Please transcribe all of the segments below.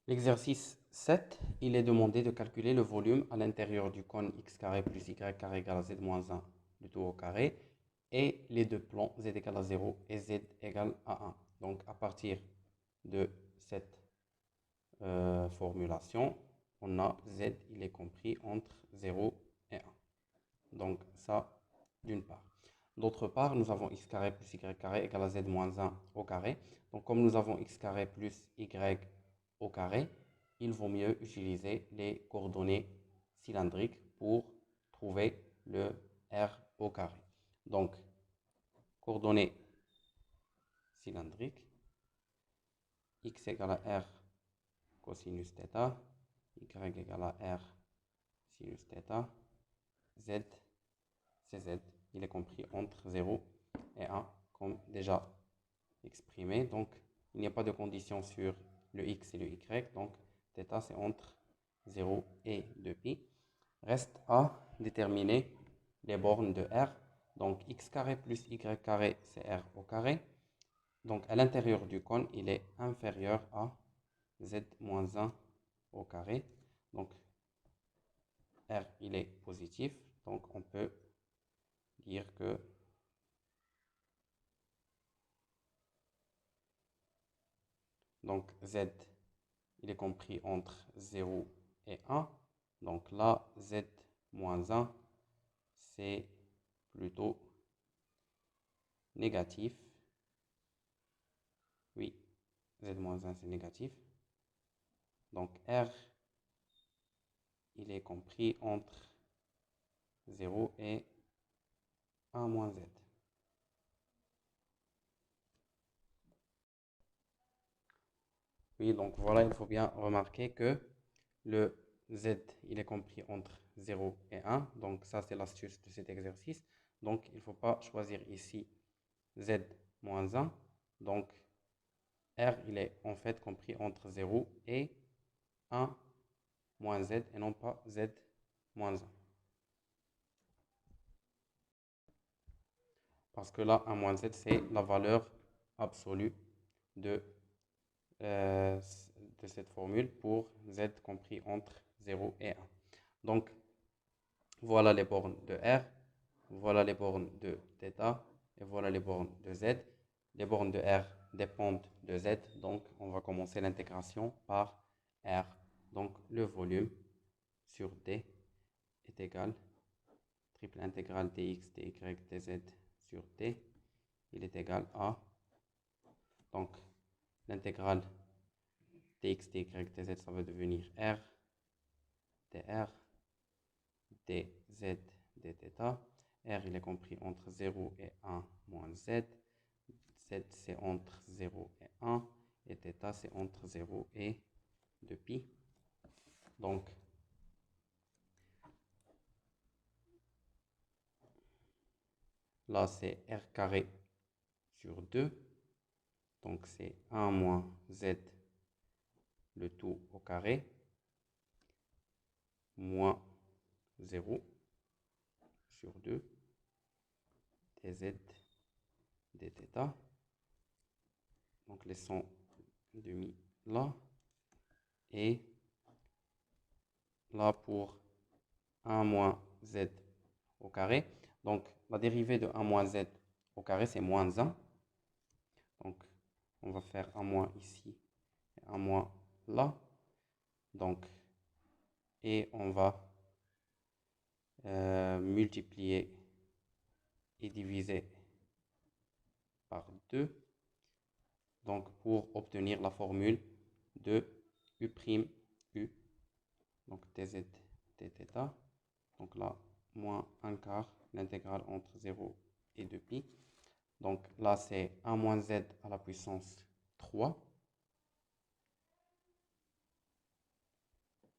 L'exercice 7, il est demandé de calculer le volume à l'intérieur du cône x carré plus y carré égale à z moins 1, le tout au carré, et les deux plans z égale à 0 et z égale à 1. Donc à partir de cette formulation, on a z, il est compris entre 0 et 1. Donc ça, d'une part. D'autre part, nous avons x carré plus y carré égale à z moins 1 au carré. Donc comme nous avons x carré plus y au carré, il vaut mieux utiliser les coordonnées cylindriques pour trouver le r au carré. Donc, coordonnées cylindriques, x égale à r cosinus θ, y égale à r sinus θ, z, c'est z, il est compris entre 0 et 1, comme déjà exprimé. Donc, il n'y a pas de condition sur le x et le y, donc θ c'est entre 0 et 2π. Reste à déterminer les bornes de r. Donc, x carré plus y carré, c'est r au carré. Donc, à l'intérieur du cône, il est inférieur à z moins 1 au carré. Donc, r, il est positif. Donc, on peut dire que donc z, il est compris entre 0 et 1. Donc là, z moins 1, c'est plutôt négatif. Oui, z moins 1, c'est négatif. Donc r, il est compris entre 0 et 1 moins z. Oui, donc voilà, il faut bien remarquer que le z, il est compris entre 0 et 1. Donc ça, c'est l'astuce de cet exercice. Donc il ne faut pas choisir ici z moins 1. Donc r, il est en fait compris entre 0 et 1 moins z et non pas z moins 1. Parce que là, 1 moins z, c'est la valeur absolue de, euh, de cette formule pour z compris entre 0 et 1. Donc, voilà les bornes de R, voilà les bornes de θ et voilà les bornes de Z. Les bornes de R dépendent de Z, donc on va commencer l'intégration par R. Donc, le volume sur D est égal triple intégrale dx, dy, dz sur D. Il est égal à, donc, l'intégrale dx, dy, dz, ça va devenir R, dr, dz, dθ. R, il est compris entre 0 et 1 moins z. Z, c'est entre 0 et 1. Et θ, c'est entre 0 et 2π. Donc, là, c'est R carré sur 2. Donc, c'est 1 moins Z, le tout au carré, moins 0 sur 2, dz, dθ. Donc, laissons demi là. Et là, pour 1 moins Z au carré. Donc, la dérivée de 1 moins Z au carré, c'est moins 1. Donc, on va faire un moins ici et un moins là. Donc, et on va multiplier et diviser par 2. Donc, pour obtenir la formule de U', U, donc dz, dθ. Donc là, moins 1 quart, l'intégrale entre 0 et 2π. Donc là, c'est 1 moins z à la puissance 3.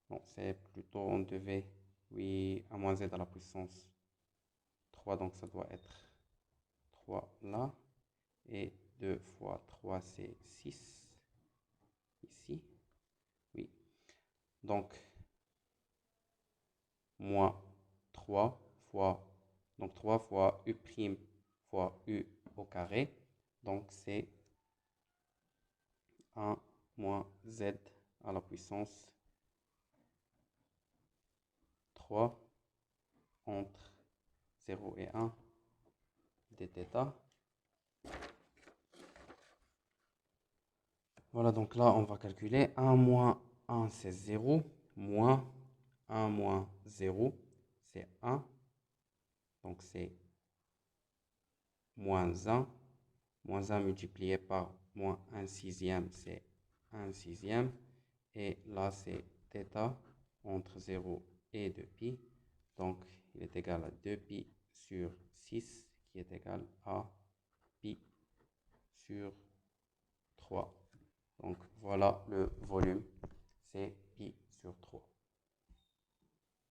Bon, c'est plutôt, on devait, oui, 1 moins z à la puissance 3, donc ça doit être 3 là. Et 2 fois 3, c'est 6 ici. Oui. Donc, moins 3 fois, donc 3 fois U' fois U au carré. Donc, c'est 1 moins Z à la puissance 3 entre 0 et 1 dθ. Voilà, donc là, on va calculer 1 moins 1, c'est 0, moins 1 moins 0, c'est 1. Donc, c'est moins 1. Moins 1 multiplié par moins 1 sixième, c'est 1 sixième. Et là, c'est θ entre 0 et 2π. Donc, il est égal à 2π sur 6, qui est égal à π sur 3. Donc, voilà le volume, c'est π sur 3.